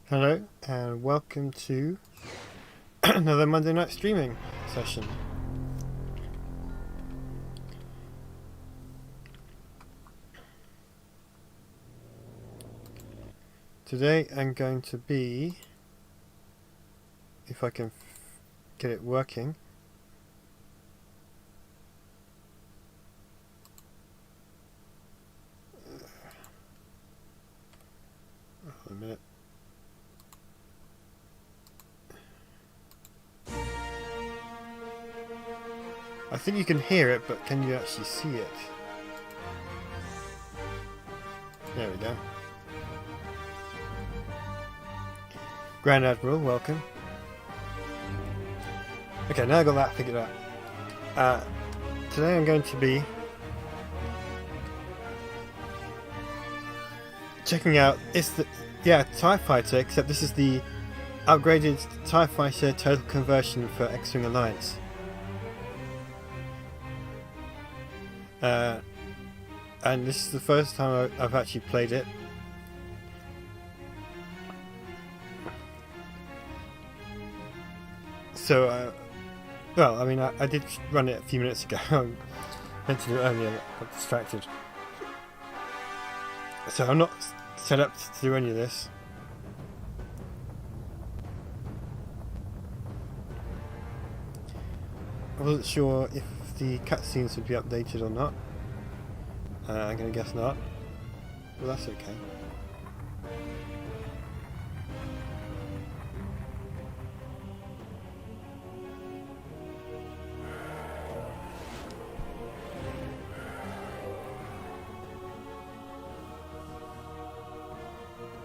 Hello and welcome to another Monday night streaming session. Today I'm going to be, if I can get it working, a minute. I think you can hear it, but can you actually see it? There we go. Grand Admiral, welcome. Okay, now I got that figured out. Today I'm going to be checking out TIE Fighter, except this is the upgraded TIE Fighter Total Conversion for X-Wing Alliance. And this is the first time I've actually played it. So, well, I mean, I did run it a few minutes ago. I meant to do it earlier, I got distracted. So I'm not set up to do any of this. I wasn't sure if the cutscenes would be updated or not. I'm going to guess not. Well, that's okay.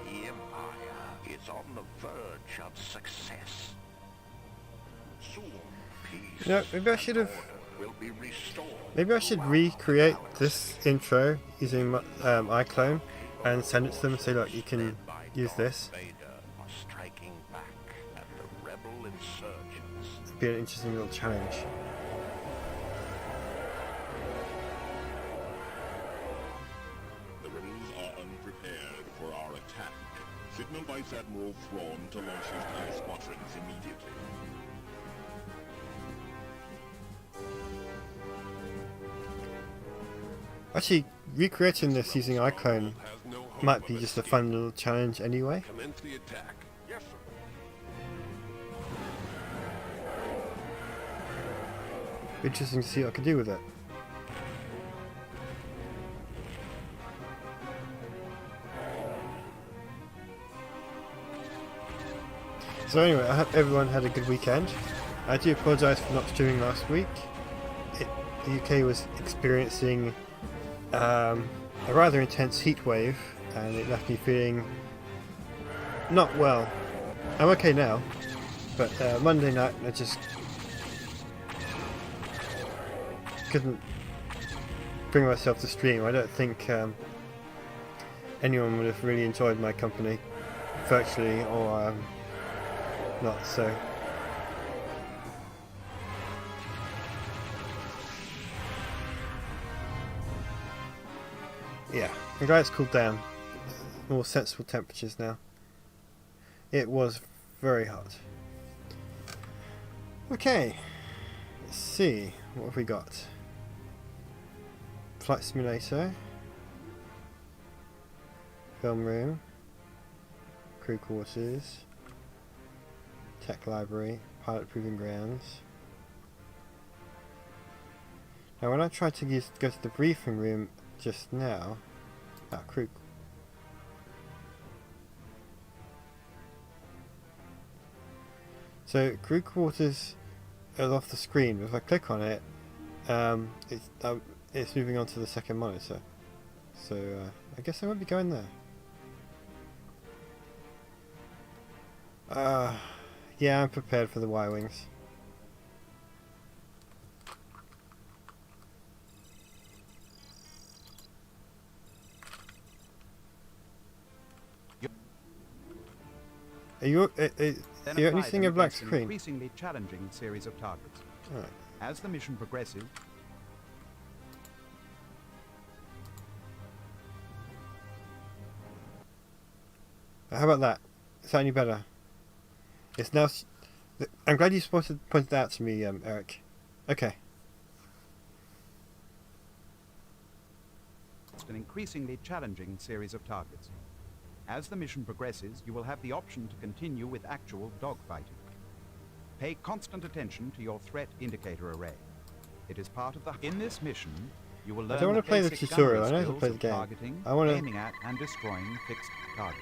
The Empire is on the verge of success. Soon, peace You know, maybe I should have. will be restored. Maybe I should recreate this intro using iClone and send it to them and say, look, you can use this. Are striking back at the rebel insurgents. It'd be an interesting little challenge. The rebels are unprepared for our attack. Signal Vice Admiral Thrawn to launch his TIE squadrons immediately. Actually, recreating this using iClone might be just a fun little challenge anyway. Commence the attack. Yes, sir. Be interesting to see what I can do with it. So anyway, I hope everyone had a good weekend. I do apologise for not streaming last week. The UK was experiencing a rather intense heat wave, and it left me feeling not well. I'm okay now, but Monday night I just couldn't bring myself to stream. I don't think anyone would have really enjoyed my company, virtually or not so. Yeah, I'm glad it's cooled down. More sensible temperatures now. It was very hot. Okay, let's see, what have we got? Flight simulator, film room, crew quarters, tech library, pilot proving grounds. Now when I tried to go to the briefing room just now, crew. So crew quarters is off the screen, but if I click on it, it's moving on to the second monitor. So I guess I won't be going there. Yeah, I'm prepared for the Y-Wings. Are you only seeing a black screen? Increasingly challenging series of targets. Alright. As the mission progresses, How about that? Is that any better? It's now... I'm glad you pointed that out to me, Eric. Okay. It's an increasingly challenging series of targets. As the mission progresses, you will have the option to continue with actual dogfighting. Pay constant attention to your threat indicator array. It is part of the... In this mission, you will learn don't wanna the play the basic tutorial, gunnery I know how to skills play the of game. targeting, I wanna- aiming at and destroying fixed targets.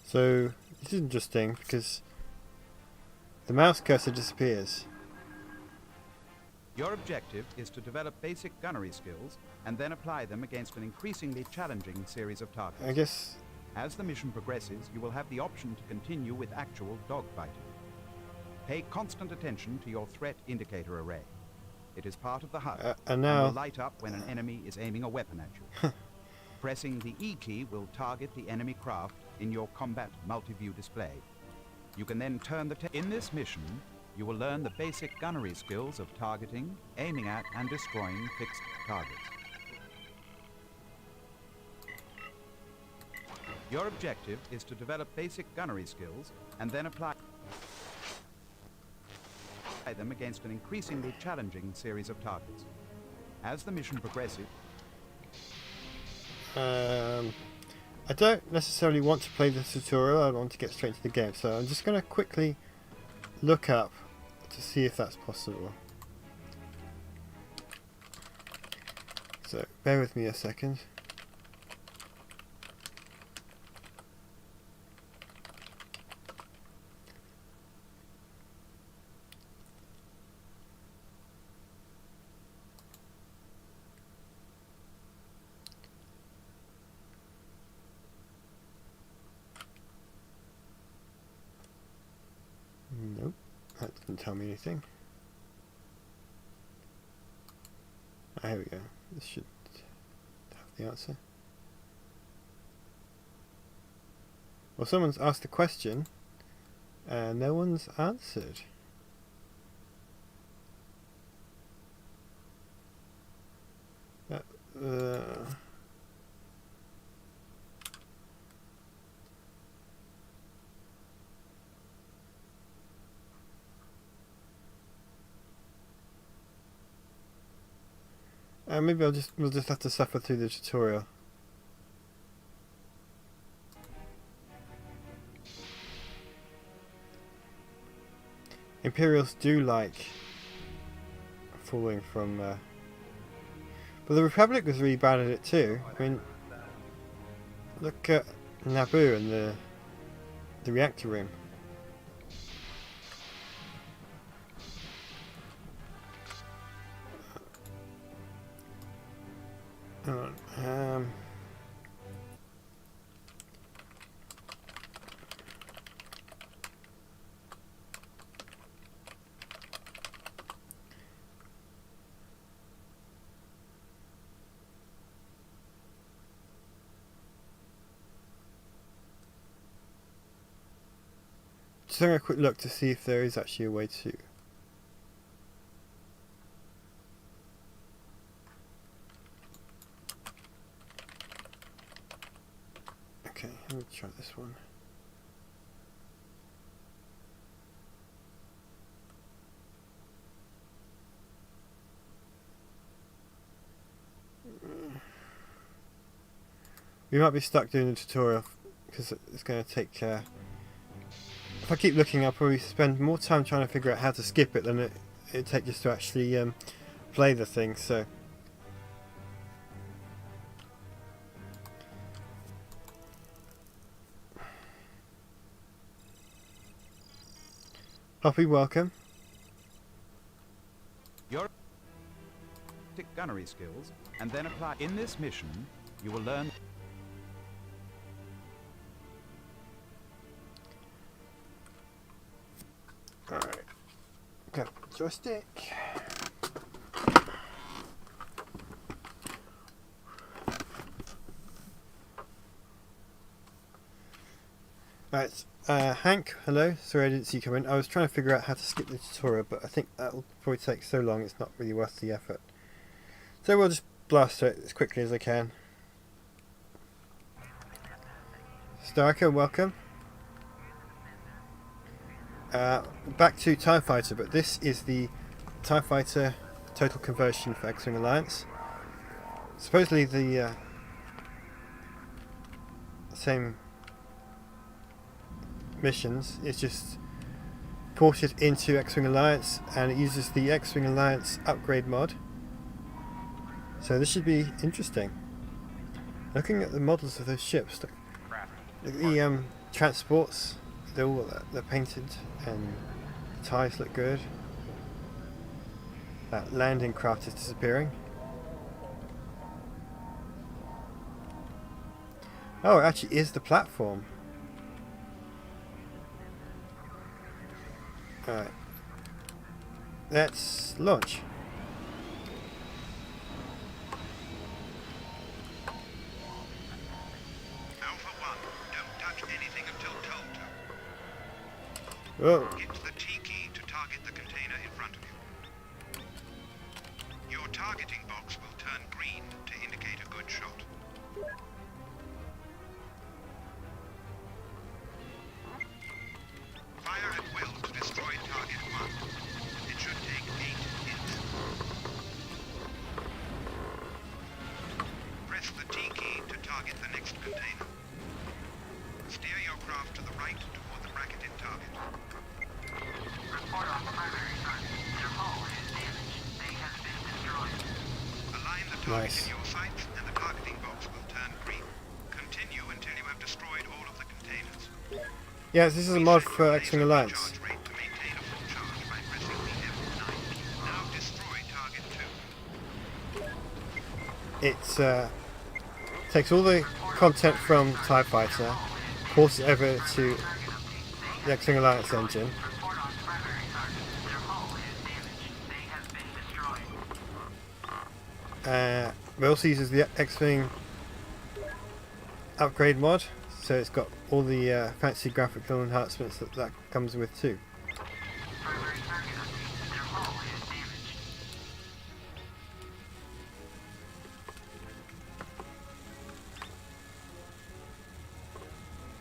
So, this is interesting because the mouse cursor disappears. Your objective is to develop basic gunnery skills and then apply them against an increasingly challenging series of targets. I guess... As the mission progresses, you will have the option to continue with actual dogfighting. Pay constant attention to your threat indicator array. It is part of the HUD and and now... will light up when an enemy is aiming a weapon at you. Pressing the E key will target the enemy craft in your combat multi-view display. You can then turn the... In this mission, you will learn the basic gunnery skills of targeting, aiming at and destroying fixed targets. Your objective is to develop basic gunnery skills and then apply them against an increasingly challenging series of targets. As the mission progresses... I don't necessarily want to play the tutorial, I want to get straight into the game, so I'm just going to quickly look up to see if that's possible. So, bear with me a second. Nope, that didn't tell me anything. Ah, here we go. This should have the answer. Well, someone's asked a question and no one's answered. Maybe we'll just have to suffer through the tutorial. Imperials do like falling from... But the Republic was really bad at it too. I mean, look at Naboo and the reactor room. Hang on. Just having a quick look to see if there is actually a way to... Okay, let me try this one. We might be stuck doing the tutorial because it's going to take... if I keep looking, I'll probably spend more time trying to figure out how to skip it than it'd take just to actually play the thing, so... Hoppy, welcome. Your gunnery skills and then apply... In this mission, you will learn... Alright. Go. Joystick. Right, Hank, hello. Sorry I didn't see you come in. I was trying to figure out how to skip the tutorial, but I think that will probably take so long it's not really worth the effort. So we'll just blast through it as quickly as I can. Starker, welcome. Back to TIE Fighter, but this is the TIE Fighter Total Conversion for X-Wing Alliance. Supposedly the same missions, it's just ported into X-Wing Alliance, and it uses the X-Wing Alliance upgrade mod. So this should be interesting. Looking at the models of those ships, look at the transports, they're painted and the ties look good. That landing craft is disappearing. Oh, it actually is the platform. Alright. Let's launch. Alpha 1, don't touch anything until told to. Whoa. Hit the T key to target the container in front of you. Your targeting box will turn green to indicate a good shot. Fire at will to destroy target 1. It should take 8 hits. Press the T key to target the next container. Steer your craft to the right toward the bracketed target. Report on primary target. Their hull is damaged. They have been destroyed. Align the target Nice. in your sights and the targeting box will turn green. Continue until you have destroyed all of the containers. Yes, this is a mod for X-Wing Alliance. Charge rate to maintain a full charge by pressing the F9 key. Now destroy target 2. It takes all the content from TIE Fighter, ports it over to the X-Wing Alliance engine, Report on primary target. Their hull is damaged. They have been destroyed. but also uses the X-Wing upgrade mod, so it's got all the fancy graphical enhancements that comes with too. Primary target update. Their hull is damaged.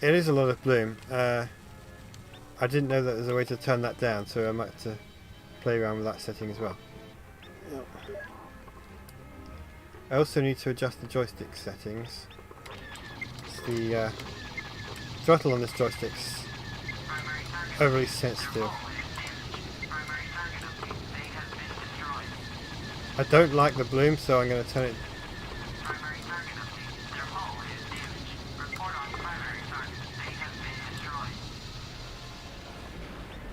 It is a lot of bloom. I didn't know that there's a way to turn that down, so I might have to play around with that setting as well. I also need to adjust the joystick settings. It's the throttle on this joystick's Primary target. overly sensitive. Hull is damaged. Primary target update. They have been destroyed. I don't like the bloom, so I'm going to turn it. Primary target update. Their hull is damaged. Report on primary target. They have been destroyed.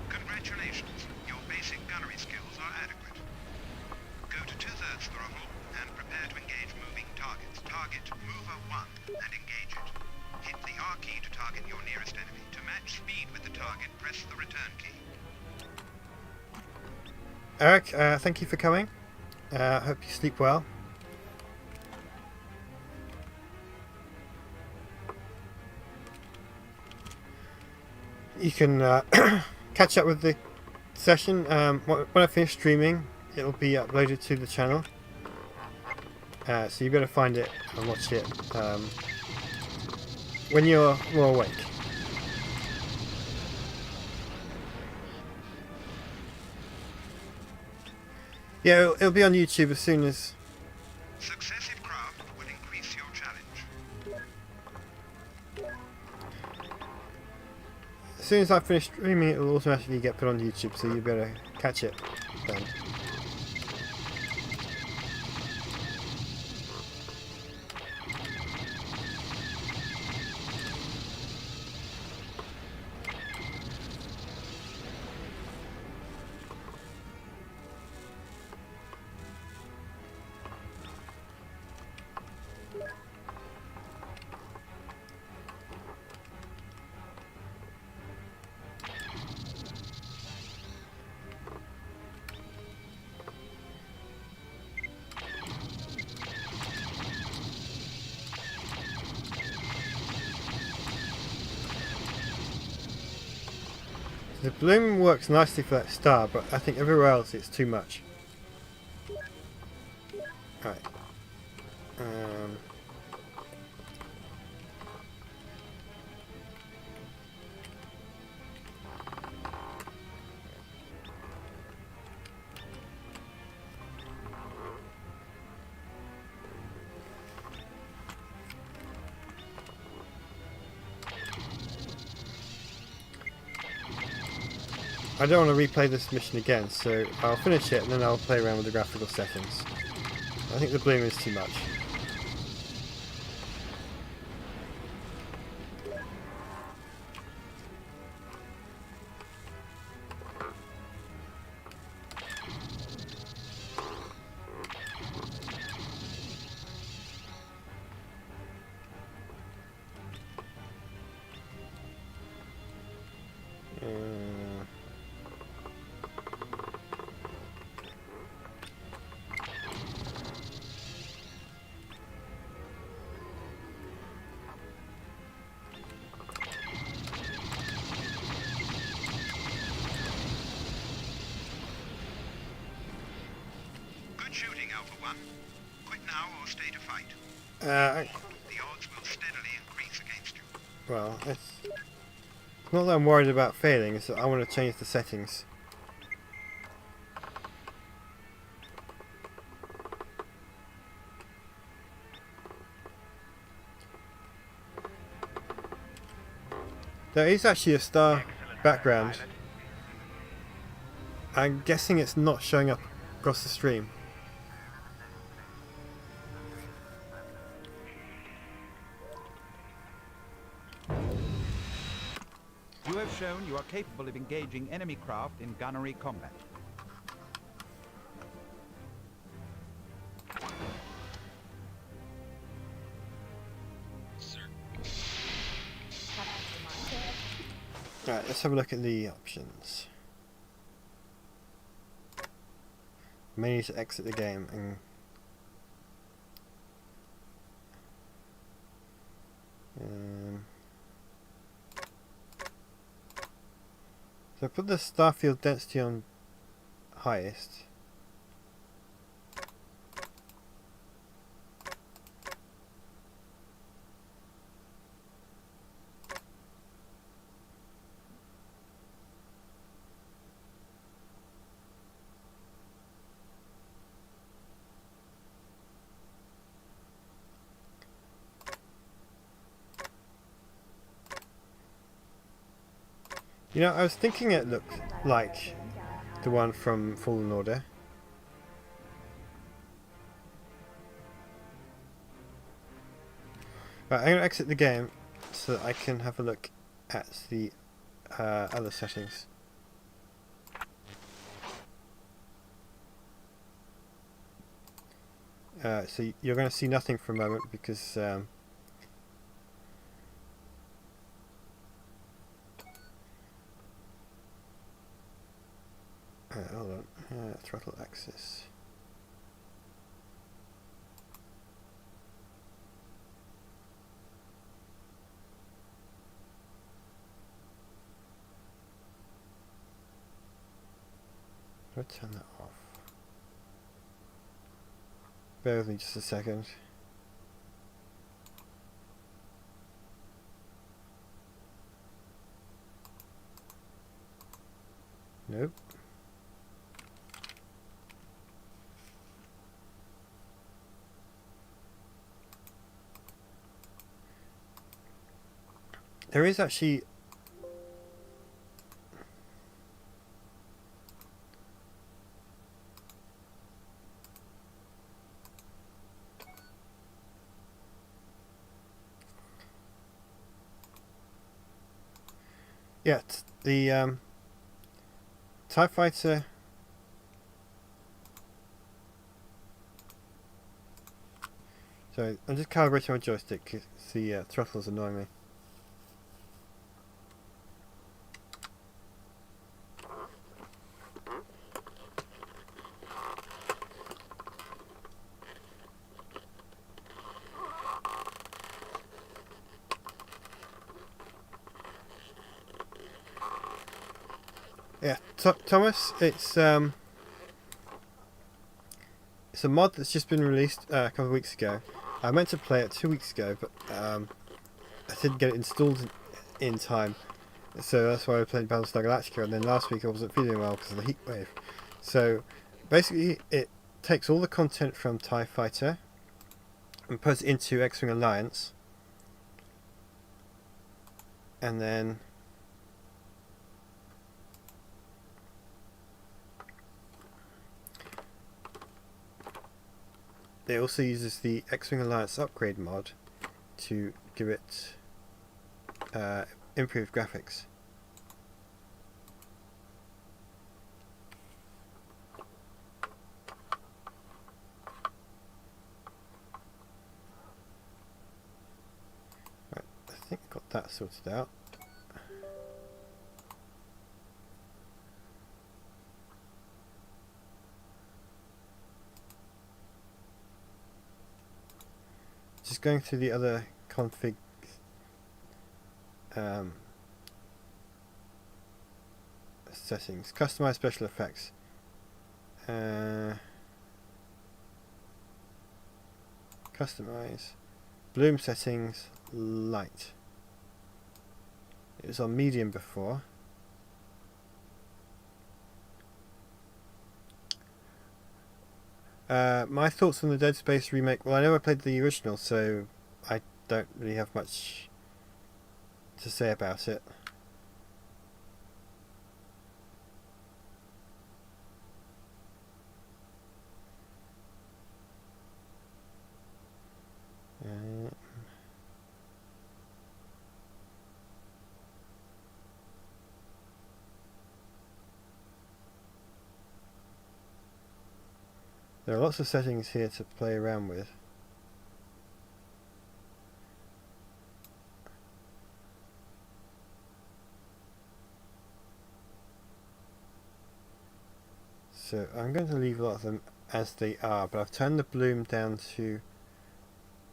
Congratulations. Your basic gunnery skills are adequate. Go to 2/3 throttle and prepare to engage moving targets. Target mover 1 and engage it. Hit the R key to target your nearest enemy. To match speed with the target, press the return key. Eric, thank you for coming. Hope you sleep well. You can catch up with the session when I finish streaming. It'll be uploaded to the channel, so you better find it and watch it when you're more awake. Yeah, it'll be on YouTube as soon as. Successive craft will increase your challenge. As soon as I finish streaming, it will automatically get put on YouTube, so you better catch it then. The bloom works nicely for that star, but I think everywhere else it's too much. Right. I don't want to replay this mission again, so I'll finish it and then I'll play around with the graphical settings. I think the bloom is too much. Good shooting, Alpha 1. Quit now or stay to fight. The odds will steadily increase against you. Well, it's not that I'm worried about failing, it's that I want to change the settings. There is actually a star background. I'm guessing it's not showing up across the stream. You have shown you are capable of engaging enemy craft in gunnery combat. Right, let's have a look at the options. May need to exit the game and so put the starfield density on highest. You know, I was thinking it looked like the one from Fallen Order. Right, I'm going to exit the game so that I can have a look at the other settings. So you're going to see nothing for a moment because hold on, throttle axis. Let's turn that off. Bear with me just a second. Nope. There is actually the TIE Fighter sorry, I'm just calibrating my joystick because the throttle's annoying me. Yeah, Thomas, it's a mod that's just been released a couple of weeks ago. I meant to play it 2 weeks ago, but I didn't get it installed in time. So that's why I played Battlestar Galactica, and then last week I wasn't feeling well because of the heat wave. So basically it takes all the content from TIE Fighter and puts it into X-Wing Alliance, and then it also uses the X-Wing Alliance upgrade mod to give it improved graphics. Right, I think I got that sorted out. Just going through the other config settings. Customize special effects. Customize. Bloom settings. Light. It was on medium before. My thoughts on the Dead Space remake. Well, I never played the original, so I don't really have much to say about it. There are lots of settings here to play around with. So I'm going to leave a lot of them as they are, but I've turned the bloom down to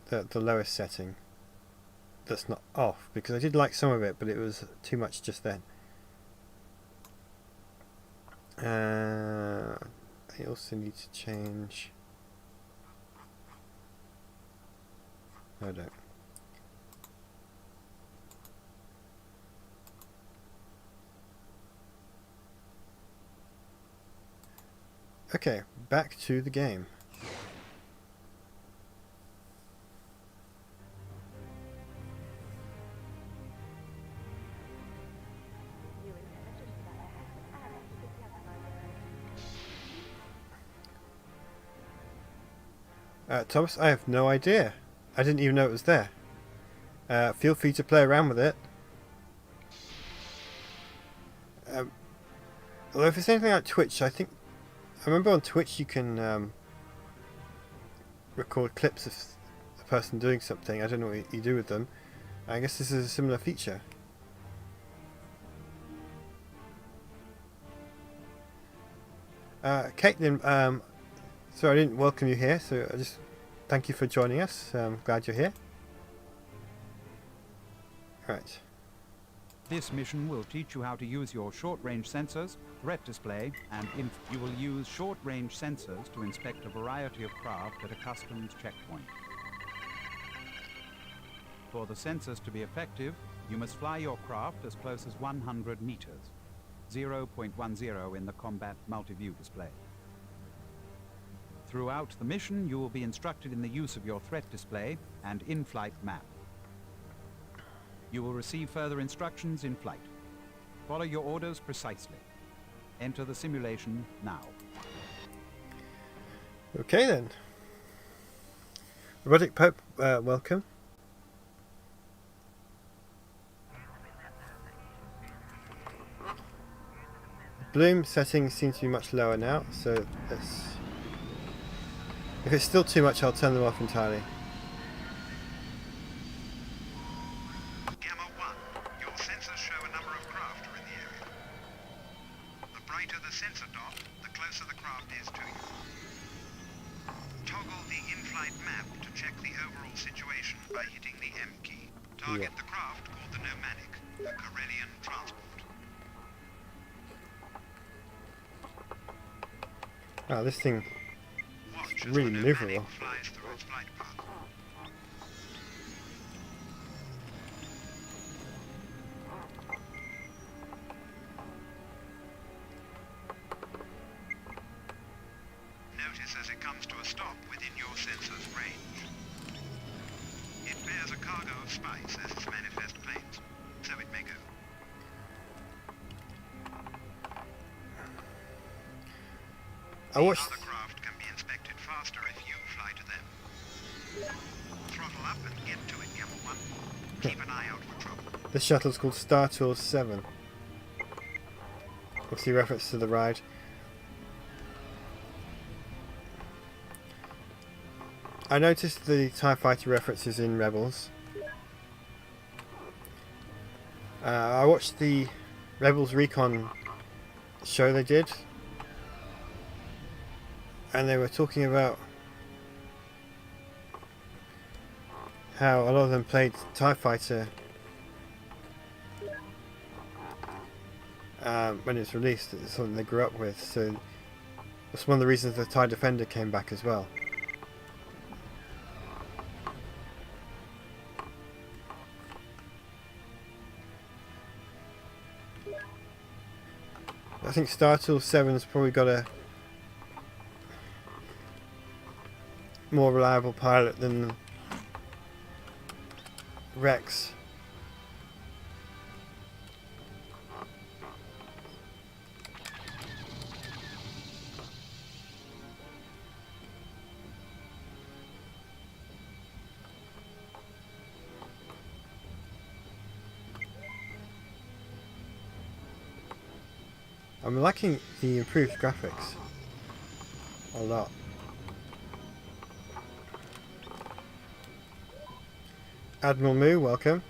the lowest setting. That's not off, because I did like some of it, but it was too much just then. I also need to change. No, I don't. Okay, back to the game. Thomas, I have no idea. I didn't even know it was there. Feel free to play around with it. Although if it's anything like Twitch, I remember on Twitch you can record clips of a person doing something. I don't know what you do with them. I guess this is a similar feature. Caitlin, sorry I didn't welcome you here, so I just thank you for joining us. I'm glad you're here. Right. This mission will teach you how to use your short-range sensors, threat display, and you will use short-range sensors to inspect a variety of craft at a customs checkpoint. For the sensors to be effective, you must fly your craft as close as 100 meters, 0.10 in the combat multi-view display. Throughout the mission, you will be instructed in the use of your threat display and in-flight map. You will receive further instructions in flight. Follow your orders precisely. Enter the simulation now. Okay then. Robotic Pope, welcome. Bloom settings seem to be much lower now, so let's... If it's still too much, I'll turn them off entirely. Gamma 1, your sensors show a number of craft are in the area. The brighter the sensor dot, the closer the craft is to you. Toggle the in-flight map to check the overall situation by hitting the M key. Target the craft called the Nomadic, a Corellian transport. Oh, this thing Watch is as really the maneuverable. pneumatic flies through its flight path. Notice as it comes to a stop within your sensor's range. It bears a cargo of spice as its manifest claims, so it may go. I watched. Other craft can be inspected faster if you fly to them. Throttle up and get to it, Camel 1. Keep an eye out for trouble. This shuttle's called Star Tours 7. Obviously, reference to the ride. I noticed the TIE Fighter references in Rebels. I watched the Rebels Recon show they did, and they were talking about how a lot of them played TIE Fighter when it's released. It's something they grew up with, so that's one of the reasons the TIE Defender came back as well. I think Star Tours 7 has probably got a more reliable pilot than Rex. I'm liking the improved graphics a lot. Admiral Moo, welcome.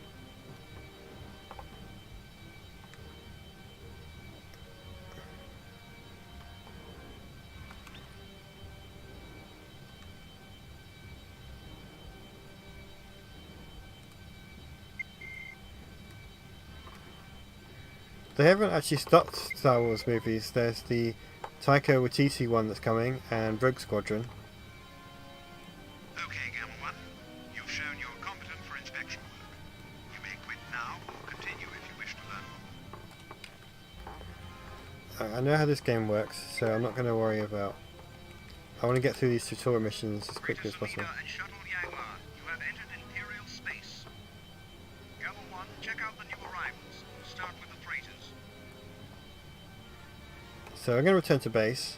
They haven't actually stopped Star Wars movies. There's the Taika Waititi one that's coming, and Rogue Squadron. Okay, Camel 1. You've shown you're competent for inspection work. You may quit now or continue if you wish to learn more. I know how this game works, so I'm not going to worry about... I want to get through these tutorial missions as quickly as possible. And Shuttle Yanglar, you have entered Imperial space. Camel 1, check out the new arrivals. Start with the freighters. So I'm going to return to base.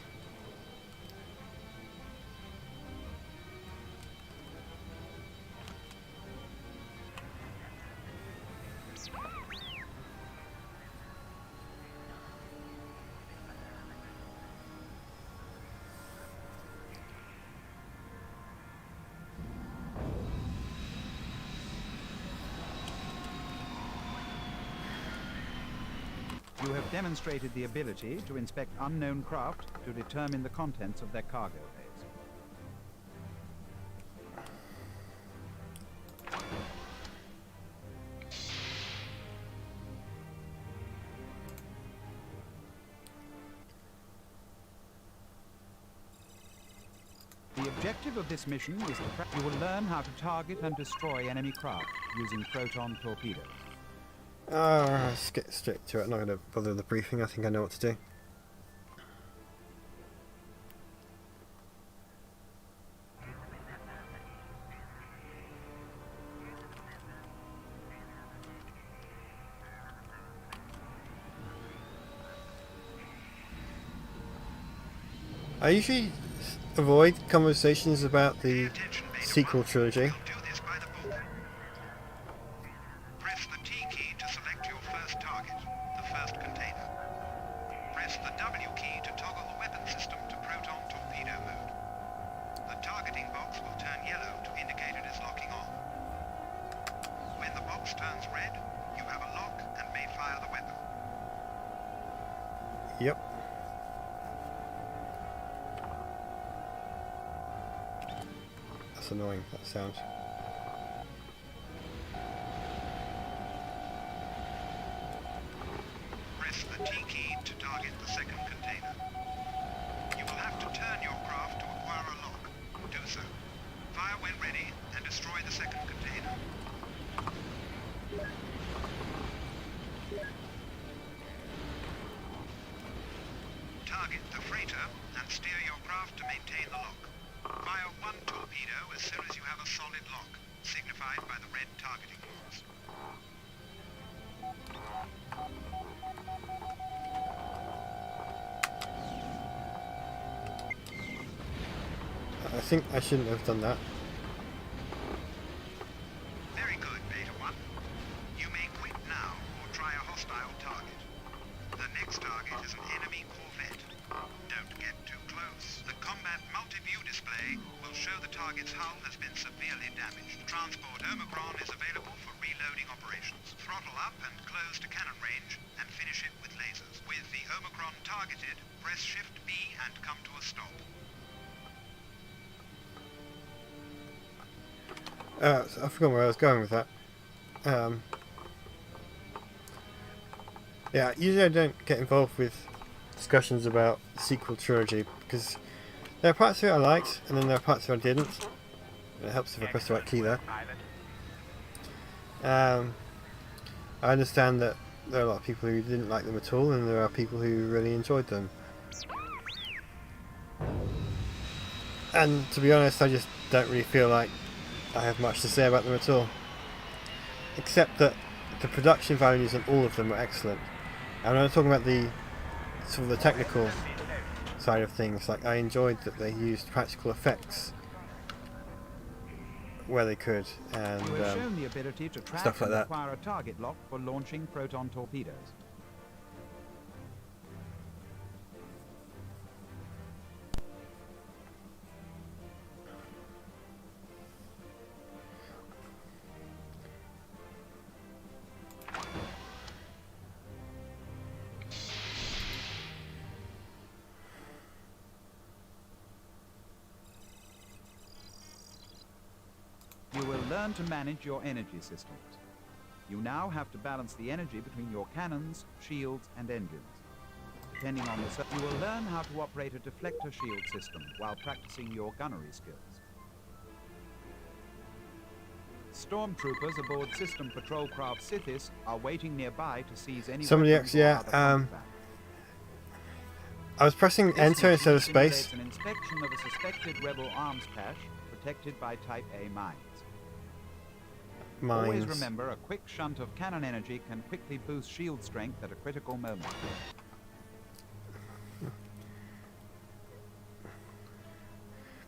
You have demonstrated the ability to inspect unknown craft to determine the contents of their cargo bays. The objective of this mission is you will learn how to target and destroy enemy craft using proton torpedoes. Let's get straight to it. I'm not going to bother with the briefing. I think I know what to do. I usually avoid conversations about the sequel trilogy. Do this by the book. Press the T key to select your first target, the first container. Press the W key to toggle the weapon system to proton torpedo mode. The targeting box will turn yellow to indicate it is locking on. When the box turns red, you have a lock and may fire the weapon. Yep. That's annoying, that sound. Press the T key to target the second container. You will have to turn maintain the lock. Fire one torpedo as soon as you have a solid lock, signified by the red targeting marks. I think I shouldn't have done that. Very good, Beta 1. You may quit now or try a hostile target. The next target is an enemy corvette. Don't get too close. The combat multi-view display will show the target's hull has been severely damaged. Transport Omicron is available for reloading operations. Throttle up and close to cannon range and finish it with lasers. With the Omicron targeted, press Shift B and come to a stop. I forgot where I was going with that. Yeah, usually I don't get involved with discussions about the sequel trilogy because there are parts of it I liked and then there are parts of it I didn't. It helps if I press the right key there. I understand that there are a lot of people who didn't like them at all and there are people who really enjoyed them. And to be honest, I just don't really feel like I have much to say about them at all. Except that the production values on all of them are excellent. And when I'm talking about the sort of the technical side of things, like I enjoyed that they used practical effects where they could, and You have shown the ability to track stuff like and that. acquire a target lock for launching proton torpedoes. You will learn to manage your energy systems. You now have to balance the energy between your cannons, shields, and engines. Depending on the you will learn how to operate a deflector shield system while practicing your gunnery skills. Stormtroopers aboard system patrol craft Sithis are waiting nearby to seize any Somebody weapons else, or yeah, other contraband. I was pressing This enter instead of mission space. simulates an inspection of a suspected rebel arms cache protected by Type A mines. Always Mines. remember, a quick shunt of cannon energy can quickly boost shield strength at a critical moment.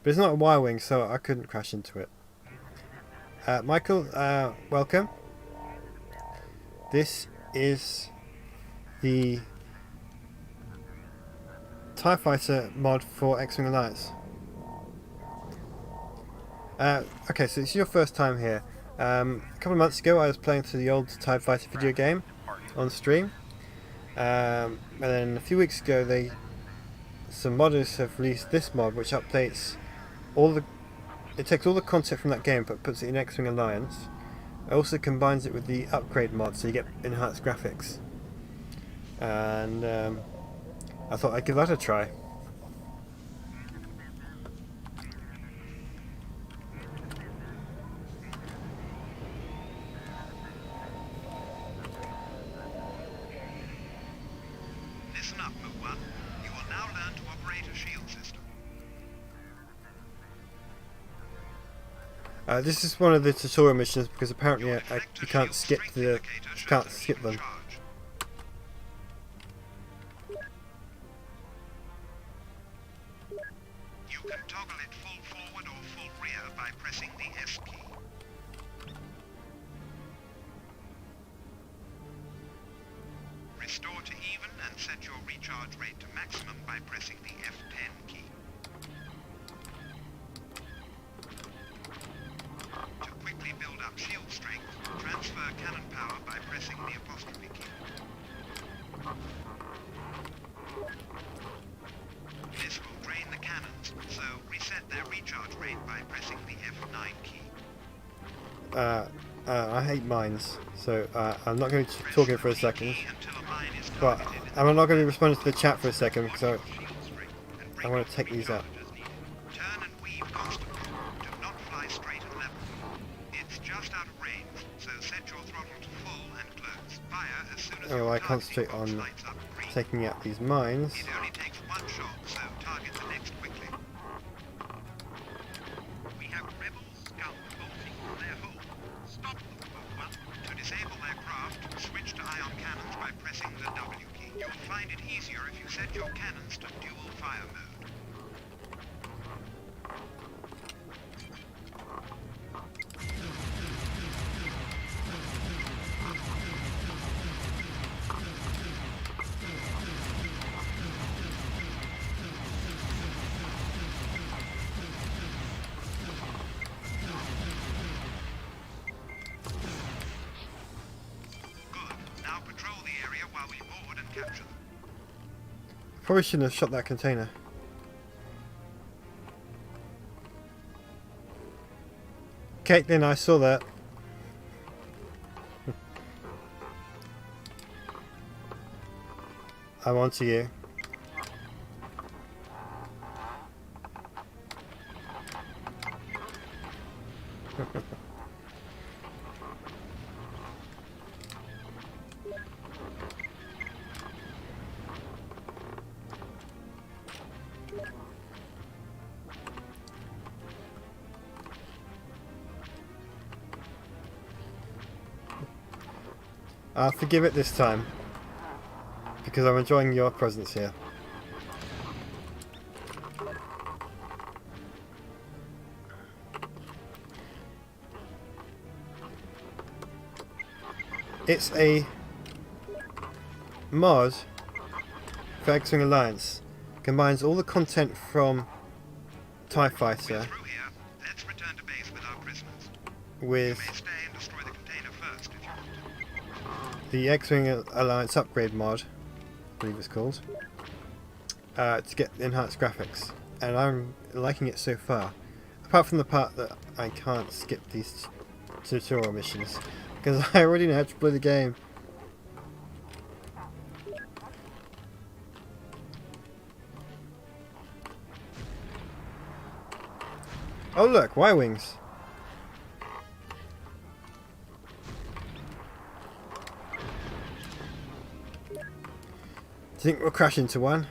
But it's not a Y-wing, so I couldn't crash into it. Michael, welcome. This is the TIE Fighter mod for X-Wing Alliance. Okay, so it's your first time here. A couple of months ago I was playing through the old TIE Fighter video game on stream. And then a few weeks ago some modders have released this mod which updates it takes all the concept from that game but puts it in X-Wing Alliance. It also combines it with the upgrade mod so you get enhanced graphics. And I thought I'd give that a try. Listen up, Move 1. You will now learn to operate a shield system. This is one of the tutorial missions because apparently Your you deflector can't shield skip strength the indicator you shows can't a skip shield them. charge. You can toggle it full forward or full rear by pressing the S key. Restore to even and set your recharge rate to maximum by pressing the F10 key. To quickly build up shield strength, transfer cannon power by pressing the apostrophe key. This will drain the cannons, so reset their recharge rate by pressing the F9 key. I hate mines, so I'm not going to be talking for a second. Until a mine is But targeted I'm not going to be responding to the chat for a second because shield strength and bring I want up to take these out. recharge as needed. Turn and weave constantly. Do not fly straight and level. It's just out of range, so set your throttle to full and close. Fire as soon as Oh, your I targeting concentrate box on lights up green. taking out these mines. It only takes one shot, so target the next quickly. Probably shouldn't have shot that container. Caitlin, I saw that. I'm on to you. I'll forgive it this time, because I'm enjoying your presence here. It's a mod for X-Wing Alliance. Combines all the content from TIE Fighter Through here. Let's return to base with our prisoners. with May stay and destroy the container first if you want. the X-Wing Alliance upgrade mod, I believe it's called, to get enhanced graphics, and I'm liking it so far. Apart from the part that I can't skip these tutorial missions, because I already know how to play the game. Oh look, Y-Wings! Do you think we'll crash into one?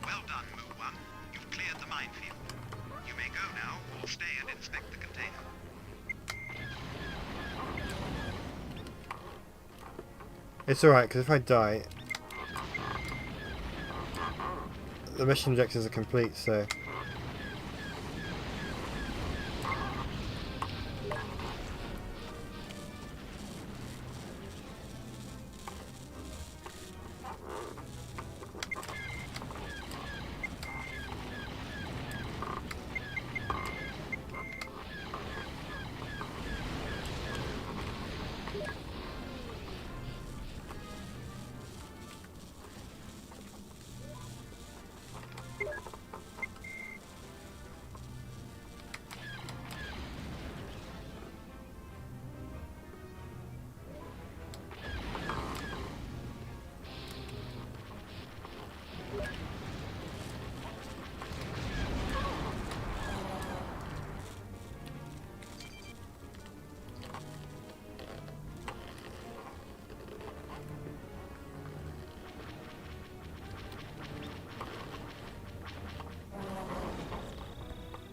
Well done, Mu 1. You've cleared the minefield. You may go now, or stay and inspect the container. It's alright, because if I die, the mission objectives are complete, so...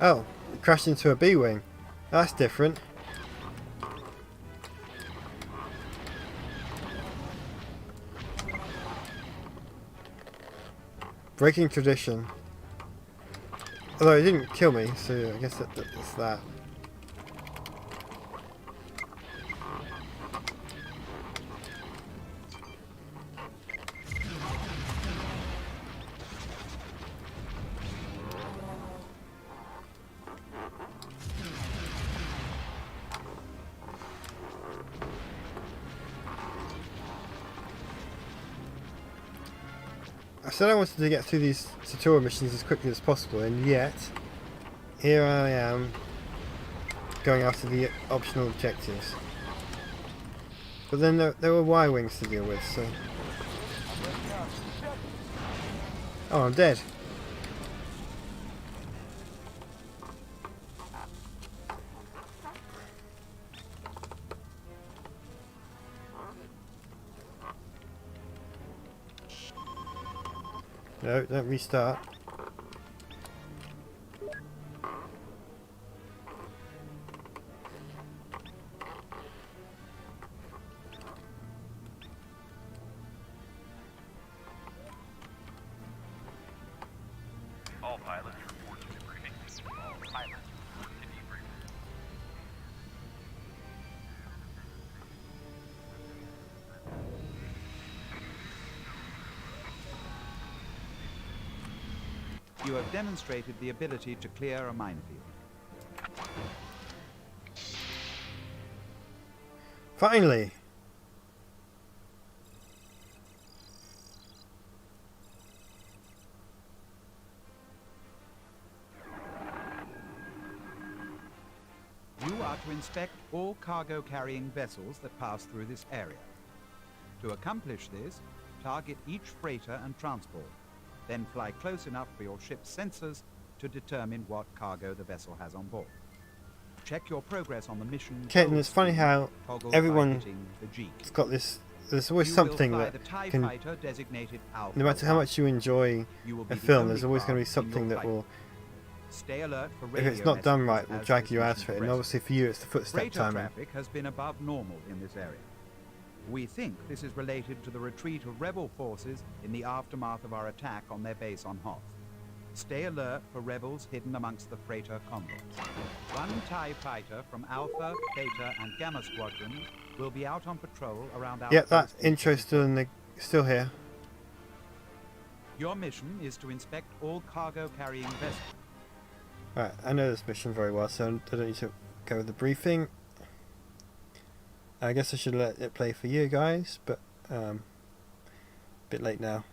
Oh, it crashed into a B-Wing. That's different. Breaking tradition. Although it didn't kill me, so I guess that's that. I said I wanted to get through these tutorial missions as quickly as possible, and yet here I am going after the optional objectives. But then there were Y-Wings to deal with, so... Oh, I'm dead. No, don't restart. All pilots report to debriefing. All pilots report to debriefing. You have demonstrated the ability to clear a minefield. Finally! You are to inspect all cargo-carrying vessels that pass through this area. To accomplish this, target each freighter and transport, then fly close enough for your ship's sensors to determine what cargo the vessel has on board. Check your progress on the mission. Okay, and it's funny how everyone's got this. There's always something that can, no matter how much you enjoy a film, there's always going to be something that will, stay alert for if it's not done right, will drag you out of it. And obviously for you, it's the footstep Freighter timing. traffic has been above normal in this area. We think this is related to the retreat of rebel forces in the aftermath of our attack on their base on Hoth. Stay alert for rebels hidden amongst the freighter convoys. One TIE fighter from Alpha, Beta, and Gamma squadrons will be out on patrol around our Yeah, that coast. intro still here. Your mission is to inspect all cargo-carrying vessels. Right, I know this mission very well, so I don't need to go with the briefing. I guess I should let it play for you guys, but a bit late now.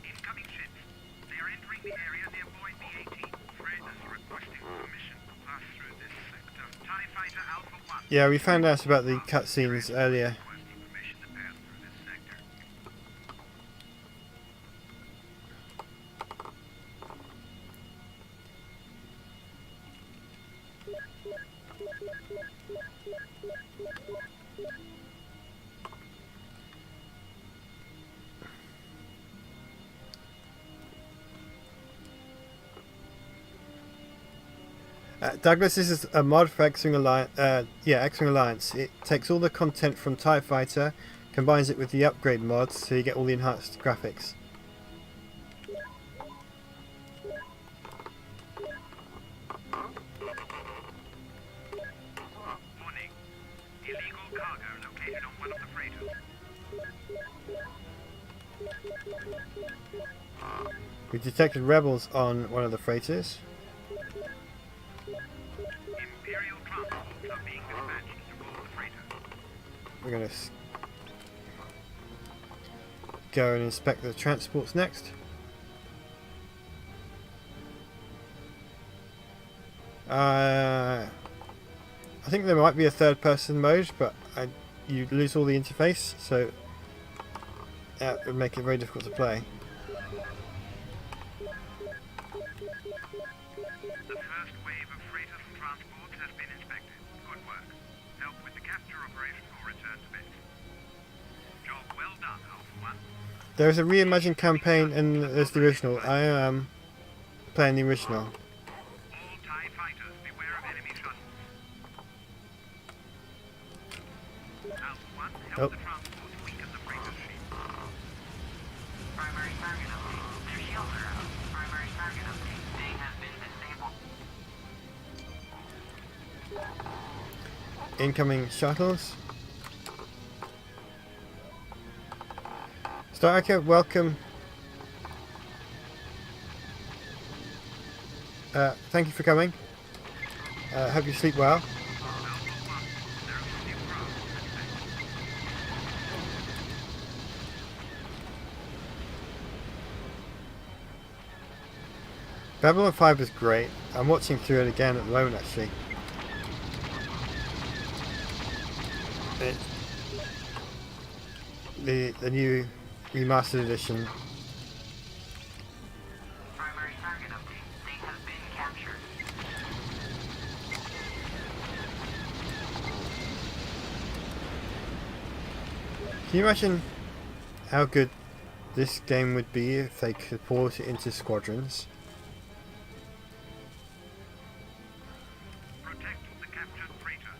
Incoming ships. They are entering the area near Void B-18. Freighters requesting permission to pass through this sector. TIE Fighter Alpha 1. Yeah, we found out about the cutscenes earlier. Requesting permission to pass through this sector. Douglas, this is a mod for X-Wing Alliance. X-Wing Alliance. It takes all the content from TIE Fighter, combines it with the upgrade mods, so you get all the enhanced graphics. Warning. Illegal cargo located on one of the freighters. We detected rebels on one of the freighters. Imperial transports are being dispatched to board the freighter. We're going to go and inspect the transports next. I think there might be a third person mode, but you lose all the interface, so it would make it very difficult to play. The first wave of freighters and transports has been inspected. Good work. Help with the capture operation or return to base. Job well done, Alpha 1. There's a reimagined campaign and there's the original. I am playing the original. All TIE fighters, beware of enemy shuttles. Alpha 1, help the transports weaken the freighter's shield. Primary target update. Their shields are out. Primary target update. They have been disabled. Incoming shuttles. Starker, welcome. Thank you for coming. Hope you sleep well. Alpha 1, there is a new craft suspected. Babylon 5 is great. I'm watching through it again at the moment, actually. The new remastered edition. Primary target update. They have been captured. Can you imagine how good this game would be if they could port it into Squadrons? Protect the captured freighter.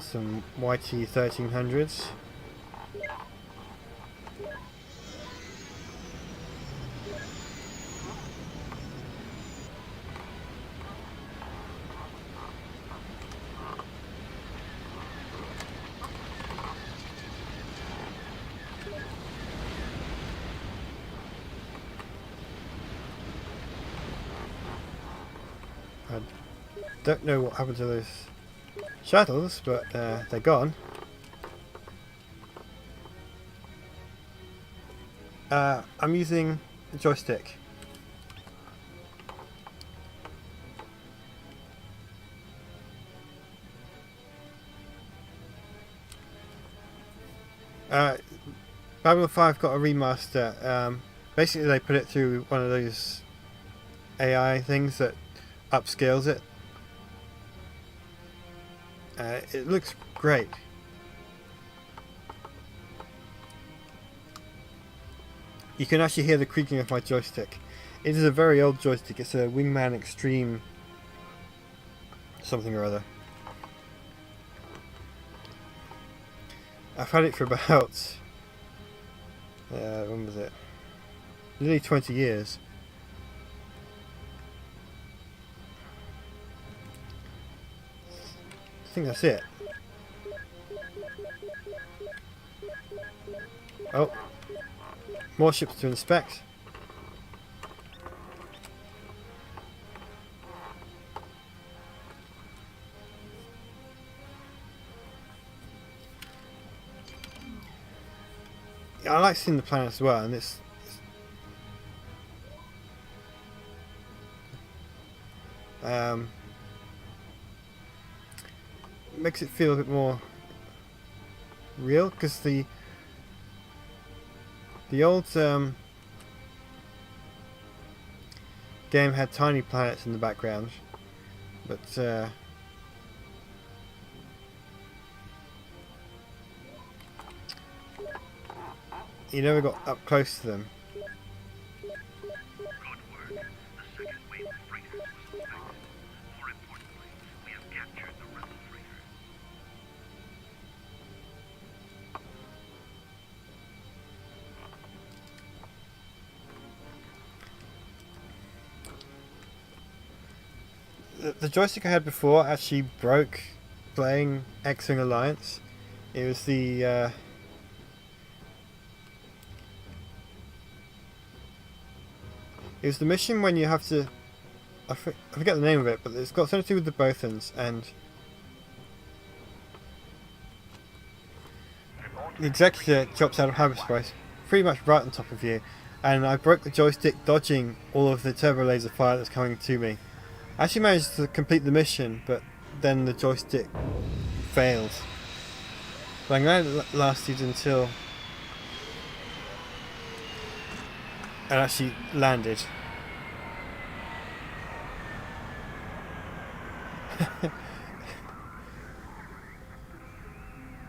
got some YT 1300s. I don't know what happened to those shuttles, but they're gone. I'm using a joystick. Babylon 5 got a remaster. Basically they put it through one of those AI things that upscales it. It looks great. You can actually hear the creaking of my joystick. It is a very old joystick. It's a Wingman Extreme something or other. I've had it for about when was it? Nearly 20 years. I think that's it. Oh, more ships to inspect. I like seeing the planet as well, and this makes it feel a bit more real, because the old game had tiny planets in the background, but you never got up close to them. Good work. The second wave of freighters was affected. More importantly, we have captured the rebel freighter. The joystick I had before actually broke playing X-Wing Alliance. It was the it was the mission when you have to... I forget the name of it, but it's got something to do with the Bothans, and the Executor drops out of hyperspace pretty much right on top of you, and I broke the joystick dodging all of the turbo laser fire that's coming to me. I actually managed to complete the mission, but then the joystick failed. But I'm glad it lasted until it actually landed.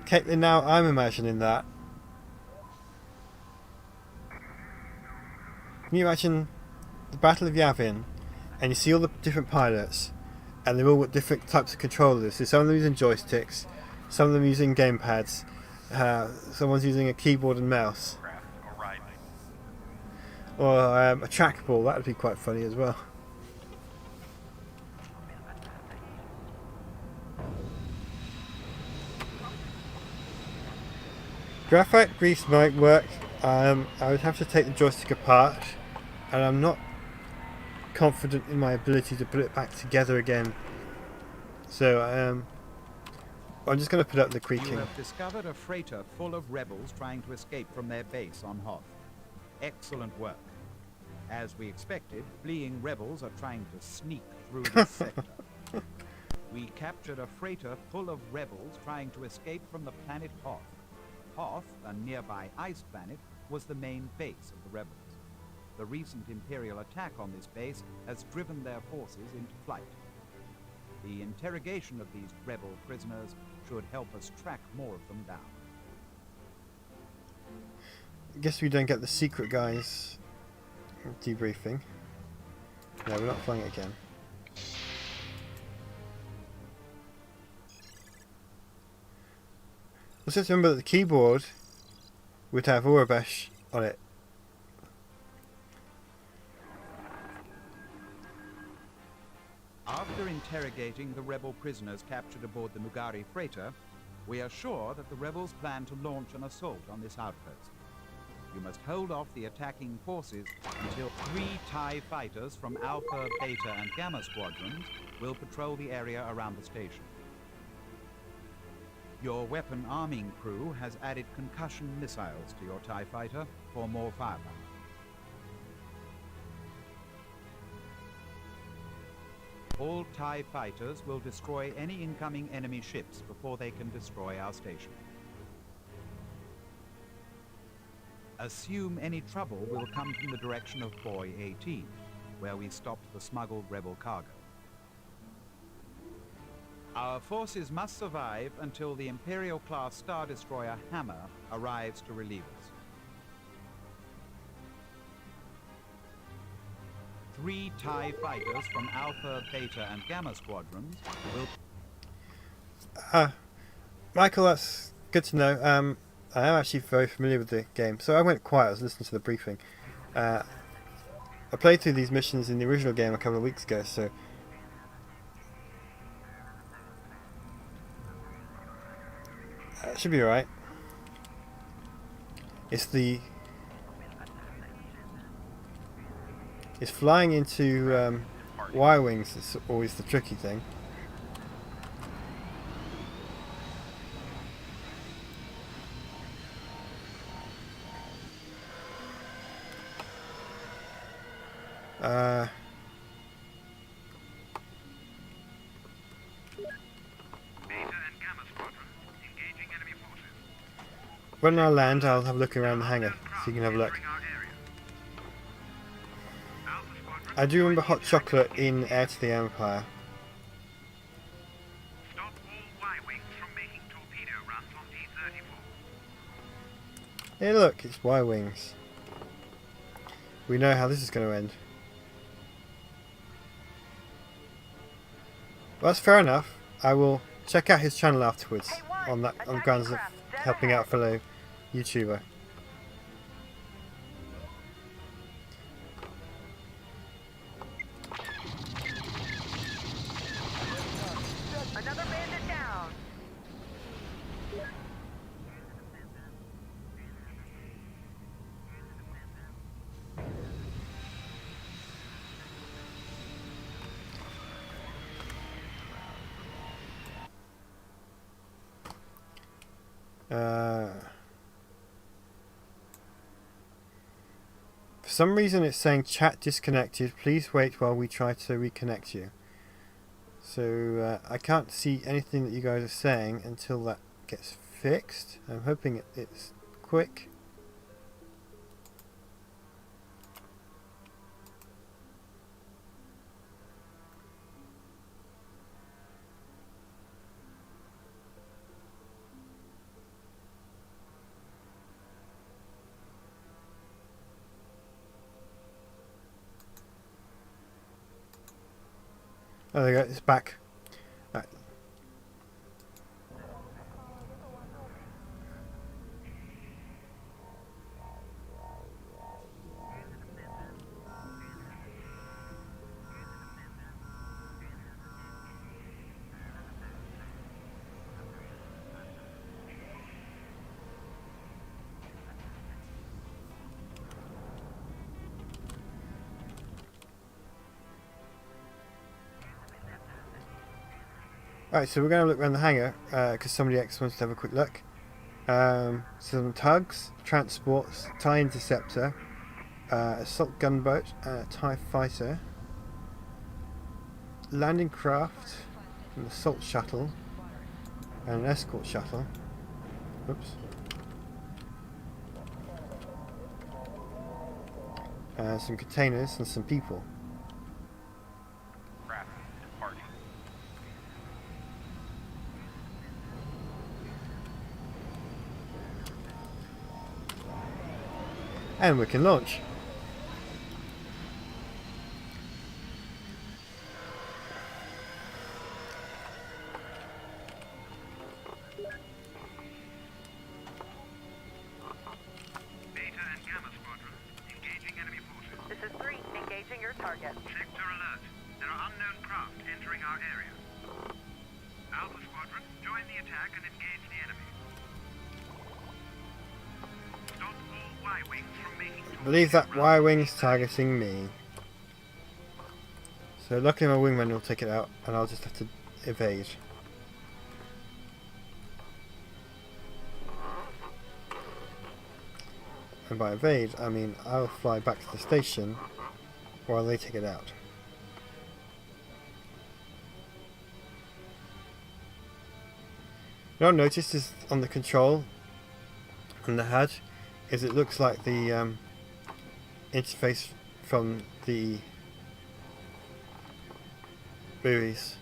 Caitlin, now I'm imagining that. Can you imagine the Battle of Yavin, and you see all the different pilots, and they're all got different types of controllers. So some of them using joysticks, some of them using gamepads, someone's using a keyboard and mouse, or a trackball. That would be quite funny as well. Graphite grease might work. I would have to take the joystick apart, and I'm not confident in my ability to put it back together again. So I'm just going to put up the creaking. You have discovered a freighter full of rebels trying to escape from their base on Hoth. Excellent work. As we expected, fleeing rebels are trying to sneak through this sector. We captured a freighter full of rebels trying to escape from the planet Hoth. Hoth, a nearby ice planet, was the main base of the rebels. The recent Imperial attack on this base has driven their forces into flight. The interrogation of these rebel prisoners should help us track more of them down. I guess we don't get the secret guys debriefing. No, we're not flying it again. Let's just remember that the keyboard would have Urabesh on it. After interrogating the rebel prisoners captured aboard the Mugari freighter, we are sure that the rebels plan to launch an assault on this outpost. You must hold off the attacking forces until 3 TIE fighters from Alpha, Beta, and Gamma squadrons will patrol the area around the station. Your weapon arming crew has added concussion missiles to your TIE fighter for more firepower. All TIE fighters will destroy any incoming enemy ships before they can destroy our station. Assume any trouble will come from the direction of Buoy 18, where we stopped the smuggled rebel cargo. Our forces must survive until the Imperial-class Star Destroyer Hammer arrives to relieve us. 3 TIE fighters from Alpha, Beta, and Gamma squadrons will... Michael, that's good to know. I am actually very familiar with the game, so I went quiet. I was listening to the briefing. I played through these missions in the original game a couple of weeks ago, so it should be alright. It's flying into Y-wings that's always the tricky thing. When I land, I'll have a look around the hangar so you can have a look. I do remember hot chocolate in Heir to the Empire. Stop all Y-wings from making torpedo runs on D-34. Hey look, it's Y-wings. We know how this is going to end. Well, that's fair enough. I will check out his channel afterwards on the grounds of helping out a fellow YouTuber. Another bandit down. For some reason it's saying chat disconnected. Please wait while we try to reconnect you. So I can't see anything that you guys are saying until that gets fixed. I'm hoping it's quick. Oh, there you go, it's back. Right. Alright, so we're going to look around the hangar because somebody else wants to have a quick look. Some tugs, transports, TIE Interceptor, assault gunboat, TIE Fighter, landing craft, an assault shuttle, and an escort shuttle. Oops. Some containers and some people. Craft departing. And we can launch. aircraft entering our area. Alpha Squadron, join the attack and engage the enemy. Stop all Y-wings from making I believe that Y-wing's targeting me. So luckily my wingman will take it out and I'll just have to evade. And by evade, I mean I'll fly back to the station while they take it out. What I've noticed is on the control and the HUD is it looks like the interface from the buoys.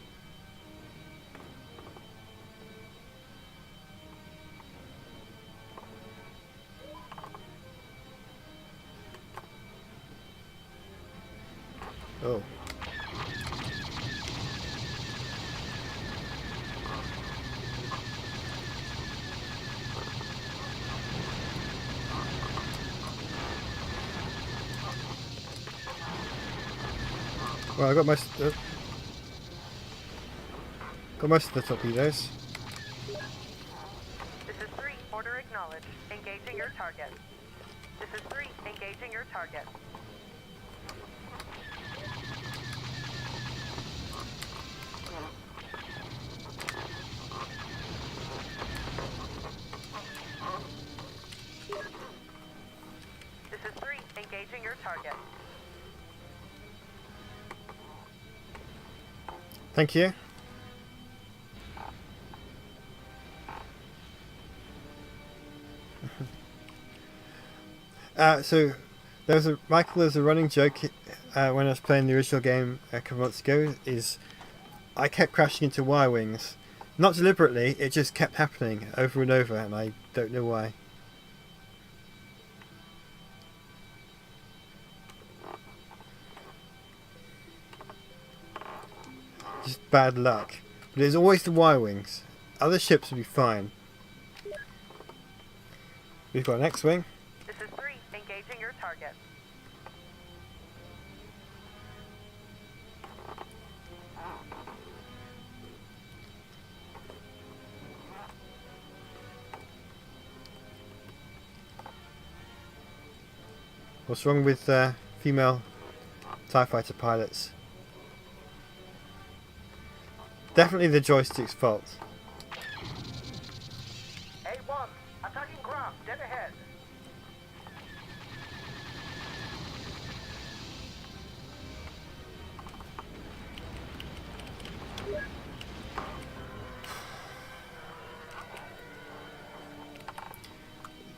Oh. Well, I got most of the torpedoes. This is 3, order acknowledged. Engaging your target. This is 3, engaging your target. This is 3, engaging your target. Thank you. So there's a running joke when I was playing the original game a couple months ago. Is I kept crashing into Y-wings, not deliberately. It just kept happening over and over, and I don't know why. Just bad luck. But it's always the Y-wings. Other ships would be fine. We've got an X-wing. This is 3, engaging your target. What's wrong with female TIE Fighter pilots? Definitely the joystick's fault. A1, attacking craft, dead ahead.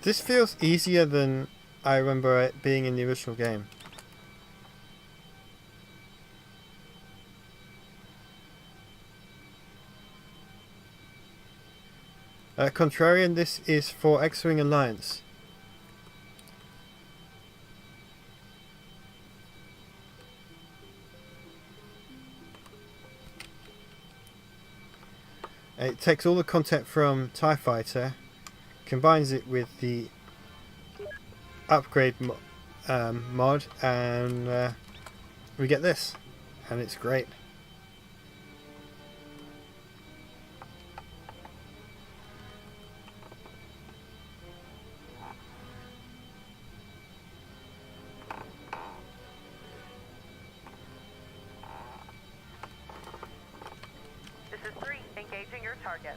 This feels easier than I remember it being in the original game. Contrarian, this is for X-Wing Alliance. It takes all the content from TIE Fighter, combines it with the upgrade mod, and we get this, and it's great. This is 3, engaging your target.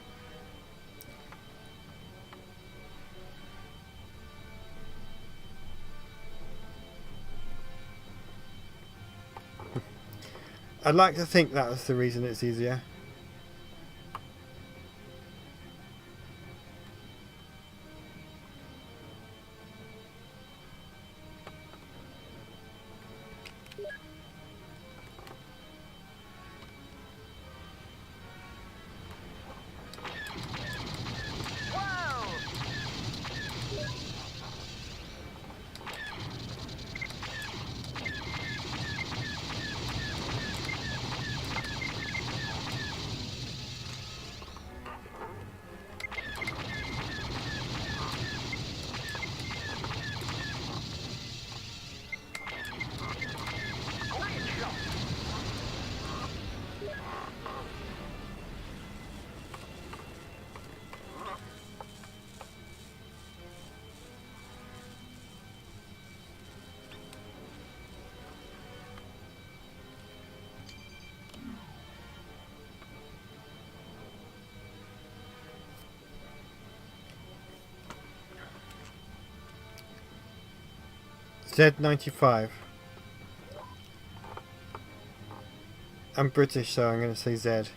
I'd like to think that was the reason it's easier. Whoa! Z95. I'm British, so I'm going to say Z. Good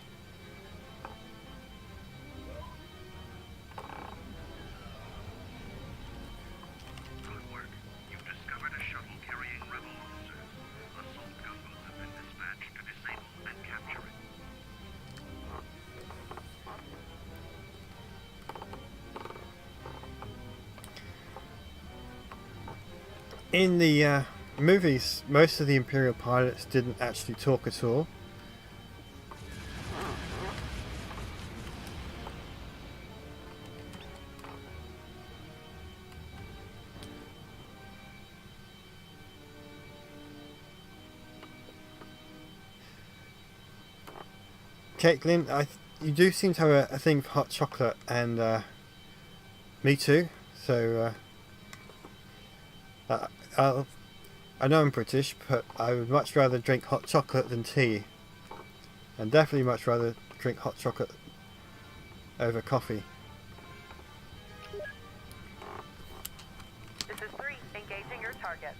work. You've discovered a shuttle carrying rebel officers. Assault gunboats have been dispatched to disable and capture it. In the movies, most of the Imperial pilots didn't actually talk at all. Caitlin, you do seem to have a thing for hot chocolate, and me too. So I know I'm British, but I would much rather drink hot chocolate than tea, and definitely much rather drink hot chocolate over coffee. This is 3, engaging your target.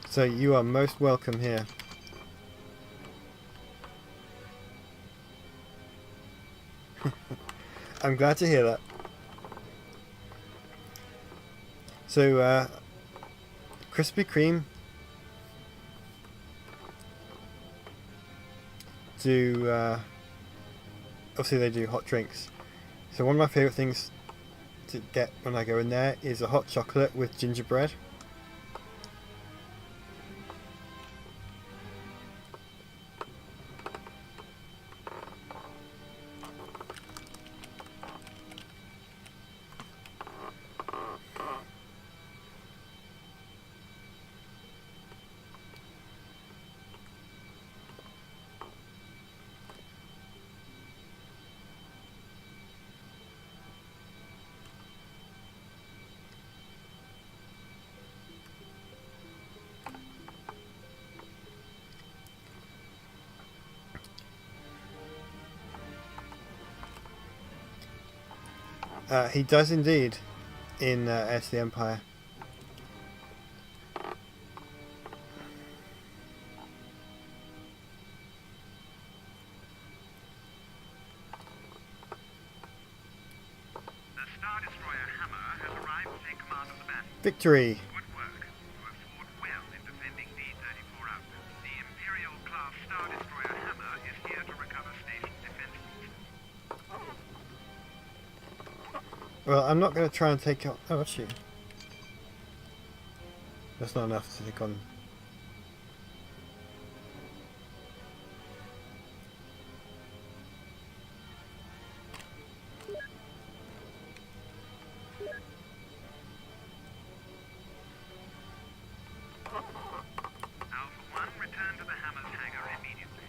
So you are most welcome here. I'm glad to hear that. So, Krispy Kreme do, obviously they do hot drinks. So one of my favourite things to get when I go in there is a hot chocolate with gingerbread. He does indeed in As the Empire. The Star Destroyer Hammer has arrived to take command of the battle. Victory! Good work. You have fought well in defending D-34 outposts. The Imperial-class Star Destroyer Hammer is here to recover station defenses. Well, I'm not going to try and take on... Oh, actually. That's not enough to take on... Alpha 1, return to the Hammer's hangar immediately.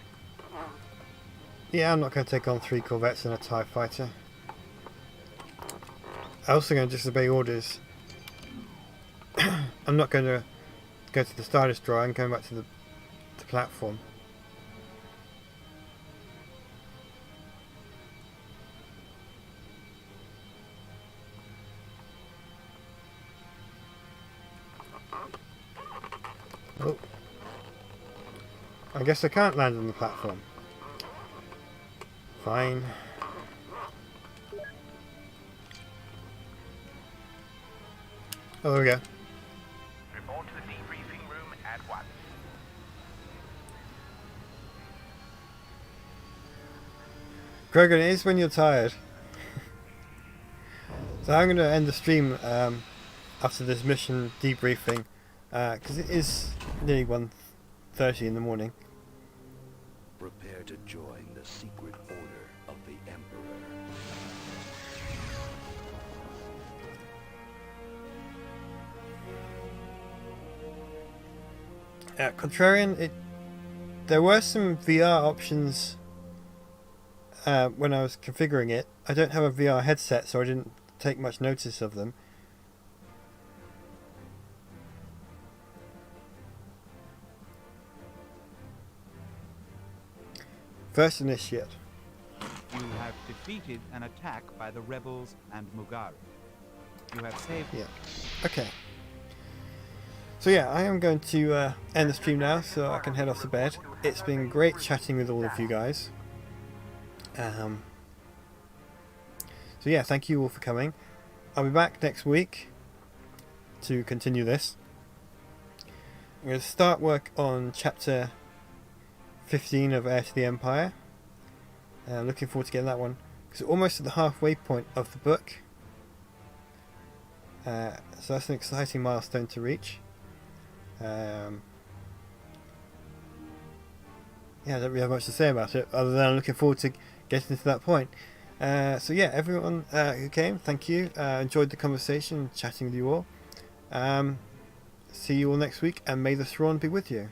Yeah, I'm not going to take on 3 corvettes and a TIE Fighter. I'm also going to disobey orders. I'm not going to go to the Star Destroyer. I'm going back to the platform. Oh. I guess I can't land on the platform. Fine. Oh, there we go. Report to the debriefing room at once. Grogan, it is when you're tired. So I'm going to end the stream after this mission debriefing, because it is nearly 1:30 in the morning. Prepare to join the secret order of the Emperor. Contrarian, there were some VR options when I was configuring it. I don't have a VR headset, so I didn't take much notice of them. First initiate. You have defeated an attack by the rebels and Mugari. You have saved. Yeah. Okay. So yeah, I am going to end the stream now so I can head off to bed. It's been great chatting with all of you guys. So yeah, thank you all for coming. I'll be back next week to continue this. I'm going to start work on chapter 15 of Heir to the Empire. Looking forward to getting that one, because we're almost at the halfway point of the book. So that's an exciting milestone to reach. Yeah, I don't really have much to say about it, other than I'm looking forward to getting to that point. So yeah, everyone who came, thank you. Enjoyed the conversation, chatting with you all. See you all next week, and may the Thrawn be with you.